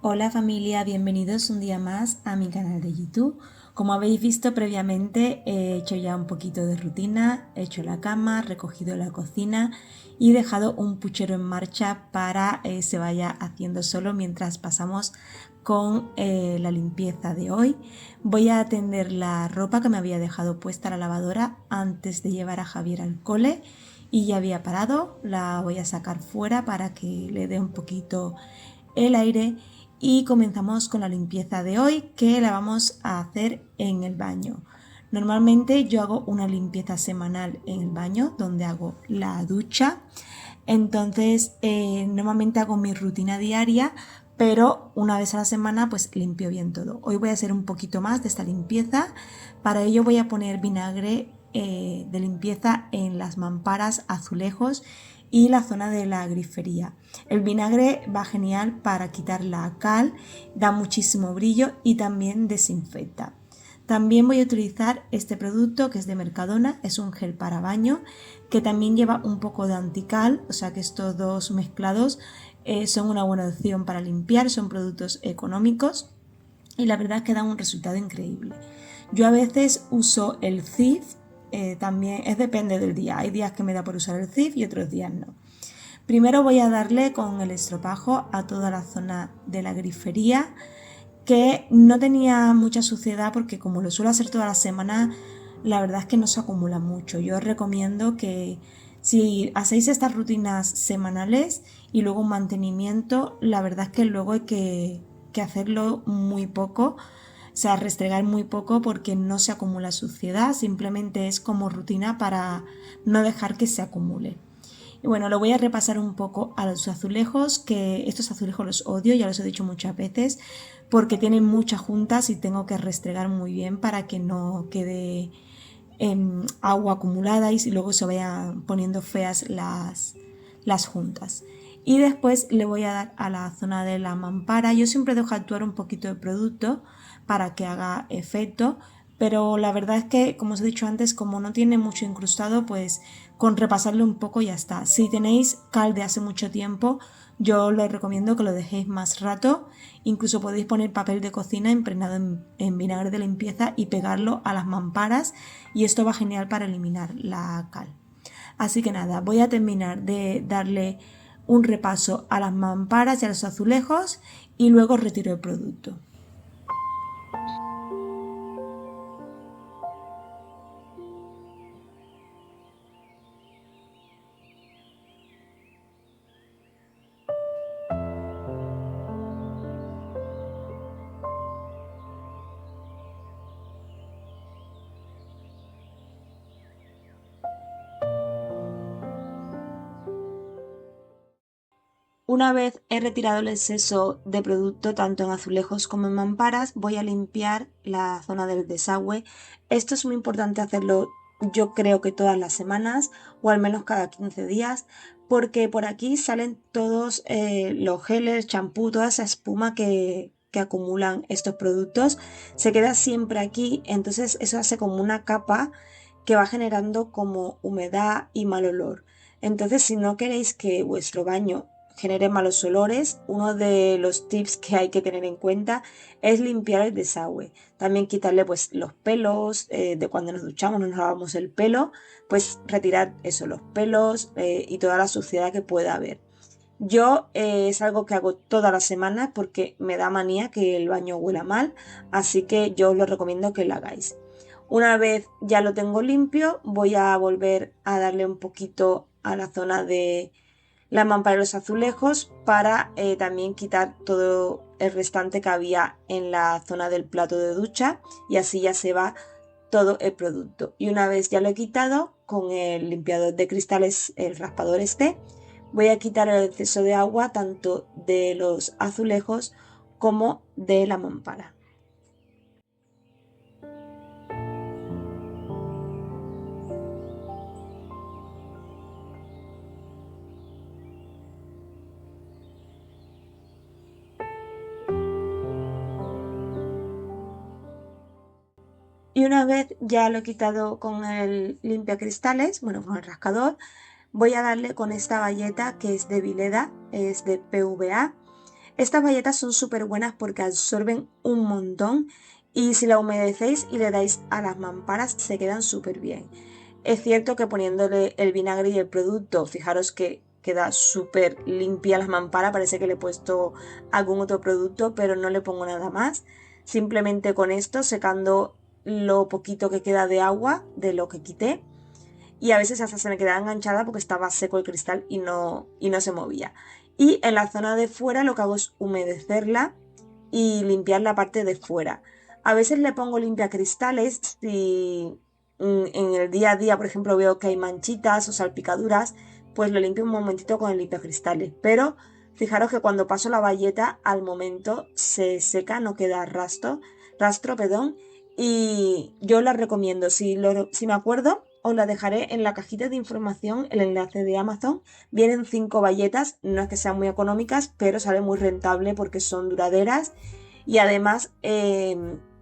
Hola familia, bienvenidos un día más a mi canal de YouTube. Como habéis visto previamente, he hecho ya un poquito de rutina, he hecho la cama, recogido la cocina y dejado un puchero en marcha para se vaya haciendo solo mientras pasamos con la limpieza de hoy. Voy a tender la ropa que me había dejado puesta a la lavadora antes de llevar a Javier al cole y ya había parado, la voy a sacar fuera para que le dé un poquito el aire y comenzamos con la limpieza de hoy, que la vamos a hacer en el baño. Normalmente yo hago una limpieza semanal en el baño donde hago la ducha. Entonces normalmente hago mi rutina diaria, pero una vez a la semana pues limpio bien todo. Hoy voy a hacer un poquito más de esta limpieza. Para ello voy a poner vinagre de limpieza en las mamparas, azulejos y la zona de la grifería. El vinagre va genial para quitar la cal, da muchísimo brillo y también desinfecta. También voy a utilizar este producto que es de Mercadona, es un gel para baño que también lleva un poco de antical, o sea que estos dos mezclados son una buena opción para limpiar, son productos económicos y la verdad es que dan un resultado increíble. Yo a veces uso el CIF, también depende del día, hay días que me da por usar el CIF y otros días no. Primero voy a darle con el estropajo a toda la zona de la grifería, que no tenía mucha suciedad porque como lo suelo hacer toda la semana, la verdad es que no se acumula mucho. Yo os recomiendo que si hacéis estas rutinas semanales y luego un mantenimiento, la verdad es que luego hay que hacerlo muy poco, o sea, restregar muy poco porque no se acumula suciedad, simplemente es como rutina para no dejar que se acumule. Y bueno, lo voy a repasar un poco a los azulejos, que estos azulejos los odio, ya los he dicho muchas veces, porque tienen muchas juntas y tengo que restregar muy bien para que no quede agua acumulada y luego se vayan poniendo feas las juntas. Y después le voy a dar a la zona de la mampara. Yo siempre dejo actuar un poquito de producto para que haga efecto, pero la verdad es que, como os he dicho antes, como no tiene mucho incrustado, pues con repasarlo un poco ya está. Si tenéis cal de hace mucho tiempo, yo les recomiendo que lo dejéis más rato. Incluso podéis poner papel de cocina impregnado en vinagre de limpieza y pegarlo a las mamparas y esto va genial para eliminar la cal. Así que nada, voy a terminar de darle un repaso a las mamparas y a los azulejos y luego retiro el producto. Una vez he retirado el exceso de producto tanto en azulejos como en mamparas, voy a limpiar la zona del desagüe. Esto es muy importante hacerlo, yo creo que todas las semanas o al menos cada 15 días, porque por aquí salen todos los geles, champú, toda esa espuma que acumulan estos productos. Se queda siempre aquí, entonces eso hace como una capa que va generando como humedad y mal olor. Entonces, si no queréis que vuestro baño genere malos olores, uno de los tips que hay que tener en cuenta es limpiar el desagüe. También quitarle pues los pelos de cuando nos duchamos, nos lavamos el pelo, pues retirar eso, los pelos y toda la suciedad que pueda haber. Yo es algo que hago toda la semana porque me da manía que el baño huela mal, así que yo os lo recomiendo que lo hagáis. Una vez ya lo tengo limpio, voy a volver a darle un poquito a la zona de la mampara de los azulejos para también quitar todo el restante que había en la zona del plato de ducha y así ya se va todo el producto. Y una vez ya lo he quitado con el limpiador de cristales, el raspador este, voy a quitar el exceso de agua tanto de los azulejos como de la mampara. Y una vez ya lo he quitado con el limpiacristales, bueno, con el rascador, voy a darle con esta galleta que es de Vileda, es de PVA. Estas bayetas son súper buenas porque absorben un montón y si la humedecéis y le dais a las mamparas se quedan súper bien. Es cierto que poniéndole el vinagre y el producto, fijaros que queda súper limpia las mamparas, parece que le he puesto algún otro producto, pero no le pongo nada más. Simplemente con esto secando lo poquito que queda de agua de lo que quité y a veces hasta se me quedaba enganchada porque estaba seco el cristal y no se movía. Y en la zona de fuera lo que hago es humedecerla y limpiar la parte de fuera. A veces le pongo limpiacristales si en el día a día, por ejemplo, veo que hay manchitas o salpicaduras, pues lo limpio un momentito con el limpiacristales. Pero fijaros que cuando paso la bayeta, al momento se seca, no queda rastro, perdón, y yo la recomiendo. Si me acuerdo, os la dejaré en la cajita de información, el enlace de Amazon. Vienen 5 bayetas, no es que sean muy económicas, pero sale muy rentable porque son duraderas y además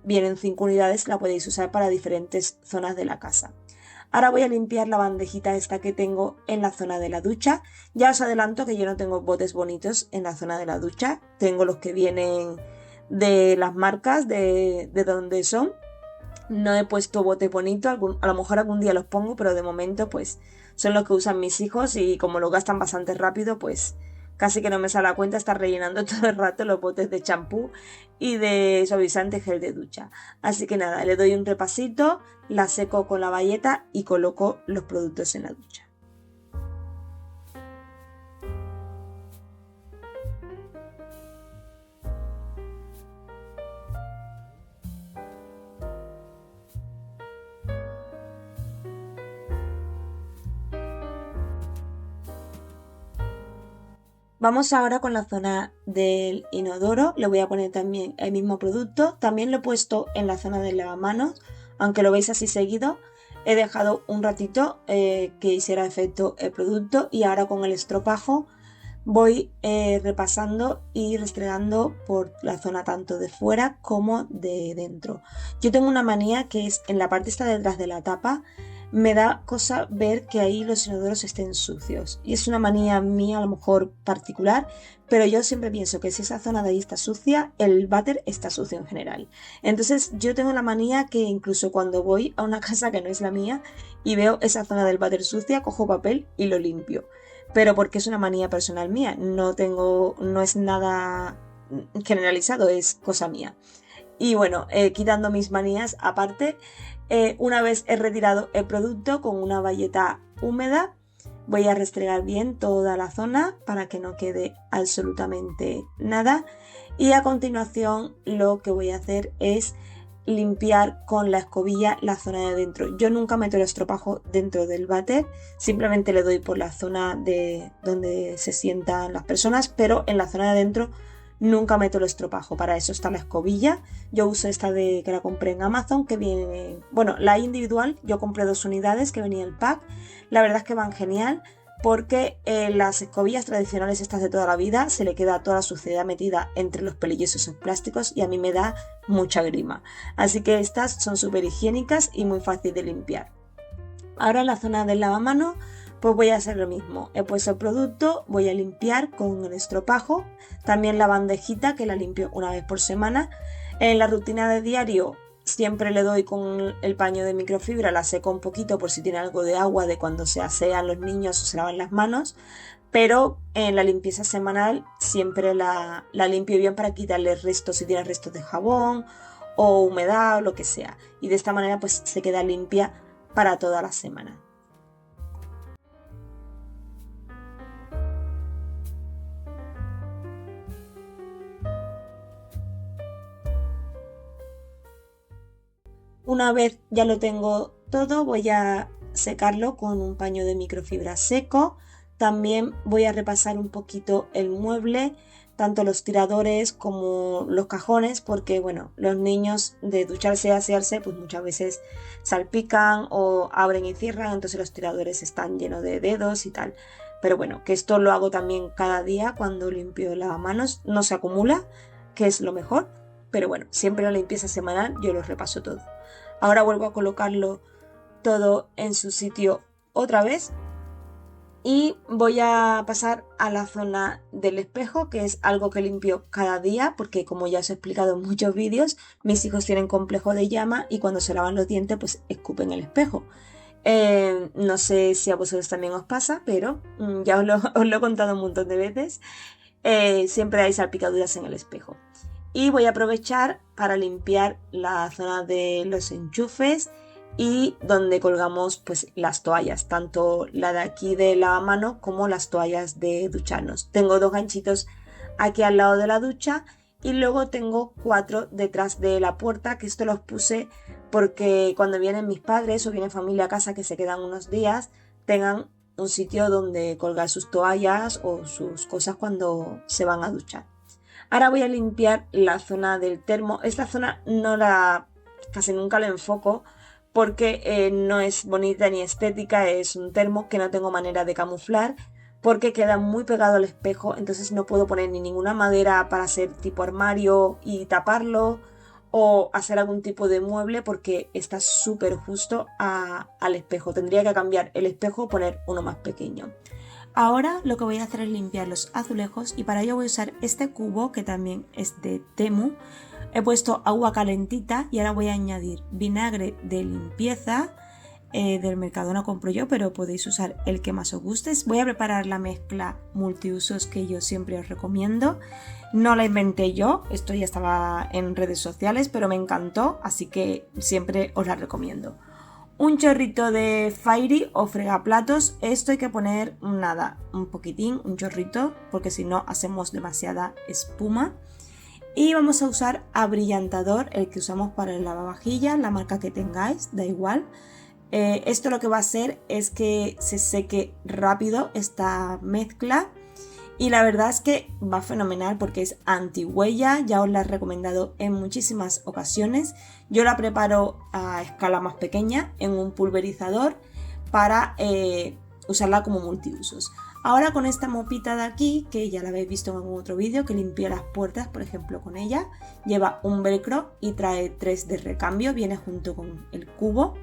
vienen 5 unidades, la podéis usar para diferentes zonas de la casa. Ahora voy a limpiar la bandejita esta que tengo en la zona de la ducha. Ya os adelanto que yo no tengo botes bonitos en la zona de la ducha, tengo los que vienen de las marcas de donde son. No he puesto bote bonito, a lo mejor algún día los pongo, pero de momento pues son los que usan mis hijos y como lo gastan bastante rápido, pues casi que no me sale a cuenta estar rellenando todo el rato los botes de champú y de suavizante gel de ducha. Así que nada, le doy un repasito, la seco con la bayeta y coloco los productos en la ducha. Vamos ahora con la zona del inodoro, le voy a poner también el mismo producto, también lo he puesto en la zona del lavamanos, aunque lo veis así seguido, he dejado un ratito que hiciera efecto el producto y ahora con el estropajo voy repasando y restregando por la zona tanto de fuera como de dentro. Yo tengo una manía que es en la parte esta detrás de la tapa, me da cosa ver que ahí los inodoros estén sucios. Y es una manía mía a lo mejor particular, pero yo siempre pienso que si esa zona de ahí está sucia, el váter está sucio en general. Entonces yo tengo la manía que incluso cuando voy a una casa que no es la mía y veo esa zona del váter sucia, cojo papel y lo limpio. Pero porque es una manía personal mía, no es nada generalizado, es cosa mía. Y bueno, quitando mis manías aparte, una vez he retirado el producto con una bayeta húmeda, voy a restregar bien toda la zona para que no quede absolutamente nada. Y a continuación lo que voy a hacer es limpiar con la escobilla la zona de dentro. Yo nunca meto el estropajo dentro del váter, simplemente le doy por la zona de donde se sientan las personas, pero en la zona de dentro nunca meto el estropajo. Para eso está la escobilla. Yo uso esta que la compré en Amazon, que viene, bueno, la individual, yo compré 2 unidades que venía el pack. La verdad es que van genial porque las escobillas tradicionales estas de toda la vida se le queda toda la suciedad metida entre los pelillos esos plásticos y a mí me da mucha grima. Así que estas son súper higiénicas y muy fácil de limpiar. Ahora en la zona del lavamanos pues voy a hacer lo mismo. He puesto el producto, voy a limpiar con el estropajo, también la bandejita que la limpio una vez por semana. En la rutina de diario siempre le doy con el paño de microfibra, la seco un poquito por si tiene algo de agua de cuando se asean los niños o se lavan las manos, pero en la limpieza semanal siempre la limpio bien para quitarle restos si tiene restos de jabón o humedad o lo que sea. Y de esta manera pues se queda limpia para toda la semana. Una vez ya lo tengo todo, voy a secarlo con un paño de microfibra seco. También voy a repasar un poquito el mueble, tanto los tiradores como los cajones, porque bueno, los niños de ducharse y asearse, pues muchas veces salpican o abren y cierran, entonces los tiradores están llenos de dedos y tal. Pero bueno, que esto lo hago también cada día cuando limpio el lavamanos, no se acumula, que es lo mejor. Pero bueno, siempre en la limpieza semanal yo lo repaso todo. Ahora vuelvo a colocarlo todo en su sitio otra vez. Y voy a pasar a la zona del espejo, que es algo que limpio cada día, porque como ya os he explicado en muchos vídeos, mis hijos tienen complejo de llama y cuando se lavan los dientes, pues escupen el espejo. No sé si a vosotros también os pasa, pero ya os lo he contado un montón de veces. Siempre hay salpicaduras en el espejo. Y voy a aprovechar para limpiar la zona de los enchufes y donde colgamos pues las toallas, tanto la de aquí de lavamano como las toallas de ducharnos. Tengo 2 ganchitos aquí al lado de la ducha y luego tengo 4 detrás de la puerta, que esto los puse porque cuando vienen mis padres o viene familia a casa que se quedan unos días, tengan un sitio donde colgar sus toallas o sus cosas cuando se van a duchar. Ahora voy a limpiar la zona del termo. Esta zona casi nunca la enfoco porque no es bonita ni estética, es un termo que no tengo manera de camuflar porque queda muy pegado al espejo, entonces no puedo poner ni ninguna madera para hacer tipo armario y taparlo o hacer algún tipo de mueble porque está súper justo al espejo. Tendría que cambiar el espejo o poner uno más pequeño. Ahora lo que voy a hacer es limpiar los azulejos y para ello voy a usar este cubo que también es de Temu. He puesto agua calentita y ahora voy a añadir vinagre de limpieza. Del Mercadona compro yo, pero podéis usar el que más os guste. Voy a preparar la mezcla multiusos que yo siempre os recomiendo. No la inventé yo, esto ya estaba en redes sociales, pero me encantó, así que siempre os la recomiendo. Un chorrito de Fairy o fregaplatos, esto hay que poner nada, un poquitín, un chorrito, porque si no hacemos demasiada espuma. Y vamos a usar abrillantador, el que usamos para el lavavajillas, la marca que tengáis, da igual. Esto lo que va a hacer es que se seque rápido esta mezcla. Y la verdad es que va fenomenal porque es anti-huella, ya os la he recomendado en muchísimas ocasiones. Yo la preparo a escala más pequeña en un pulverizador para usarla como multiusos. Ahora con esta mopita de aquí, que ya la habéis visto en algún otro vídeo, que limpié las puertas, por ejemplo, con ella, lleva un velcro y trae 3 de recambio, viene junto con el cubo.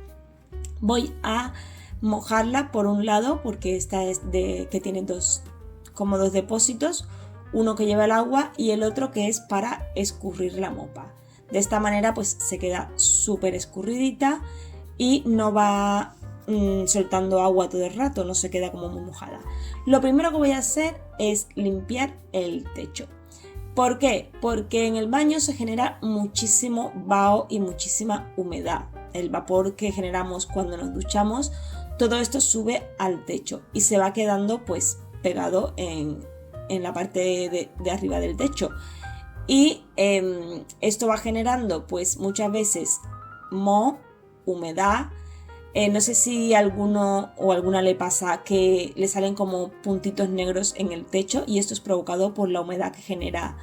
Voy a mojarla por un lado porque esta es que tiene dos depósitos, uno que lleva el agua y el otro que es para escurrir la mopa. De esta manera pues se queda súper escurridita y no va soltando agua todo el rato, no se queda como muy mojada. Lo primero que voy a hacer es limpiar el techo. ¿Por qué? Porque en el baño se genera muchísimo vaho y muchísima humedad. El vapor que generamos cuando nos duchamos, todo esto sube al techo y se va quedando pues pegado en la parte de arriba del techo y esto va generando pues muchas veces moho, humedad. No sé si a alguno o alguna le pasa que le salen como puntitos negros en el techo y esto es provocado por la humedad que genera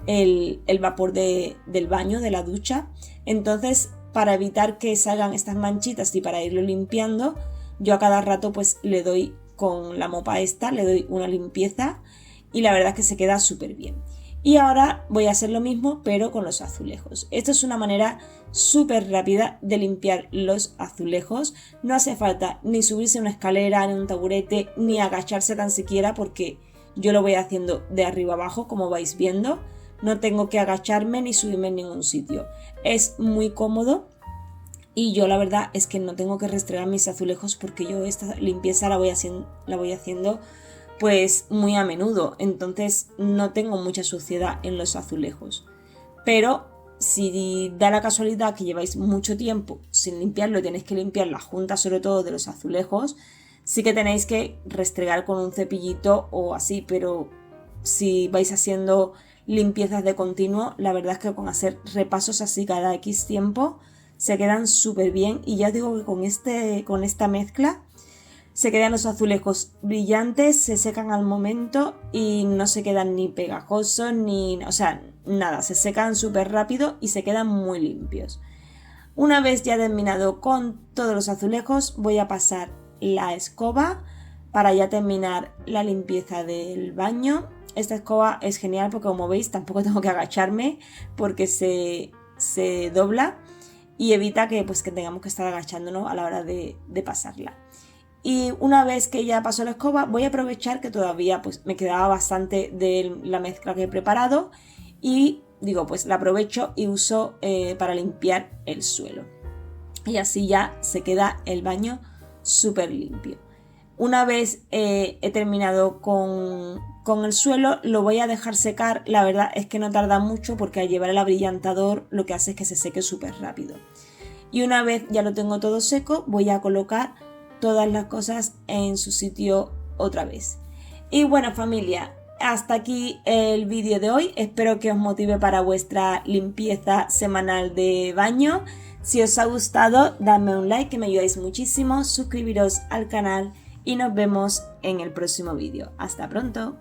el vapor del baño, de la ducha. Entonces, para evitar que salgan estas manchitas y para irlo limpiando, yo a cada rato pues le doy con la mopa esta, le doy una limpieza y la verdad es que se queda súper bien. Y ahora voy a hacer lo mismo pero con los azulejos. Esto es una manera súper rápida de limpiar los azulejos. No hace falta ni subirse una escalera, ni un taburete, ni agacharse tan siquiera porque yo lo voy haciendo de arriba abajo como vais viendo. No tengo que agacharme ni subirme en ningún sitio. Es muy cómodo. Y yo la verdad es que no tengo que restregar mis azulejos porque yo esta limpieza la voy haciendo pues muy a menudo. Entonces no tengo mucha suciedad en los azulejos. Pero si da la casualidad que lleváis mucho tiempo sin limpiarlo y tenéis que limpiar la junta sobre todo de los azulejos, sí que tenéis que restregar con un cepillito o así. Pero si vais haciendo limpiezas de continuo, la verdad es que con hacer repasos así cada X tiempo se quedan súper bien y ya os digo que con esta mezcla se quedan los azulejos brillantes, se secan al momento y no se quedan ni pegajosos ni, o sea, nada, se secan súper rápido y se quedan muy limpios. Una vez ya terminado con todos los azulejos, voy a pasar la escoba para ya terminar la limpieza del baño. Esta escoba es genial porque como veis tampoco tengo que agacharme porque se dobla y evita que tengamos que estar agachándonos a la hora de pasarla. Y una vez que ya pasó la escoba, voy a aprovechar que todavía pues me quedaba bastante de la mezcla que he preparado y digo, pues la aprovecho y uso para limpiar el suelo. Y así ya se queda el baño súper limpio. Una vez he terminado con el suelo, lo voy a dejar secar. La verdad es que no tarda mucho porque al llevar el abrillantador lo que hace es que se seque súper rápido. Y una vez ya lo tengo todo seco, voy a colocar todas las cosas en su sitio otra vez. Y bueno, familia, hasta aquí el vídeo de hoy. Espero que os motive para vuestra limpieza semanal de baño. Si os ha gustado, dadme un like que me ayudáis muchísimo, suscribiros al canal y nos vemos en el próximo vídeo. Hasta pronto.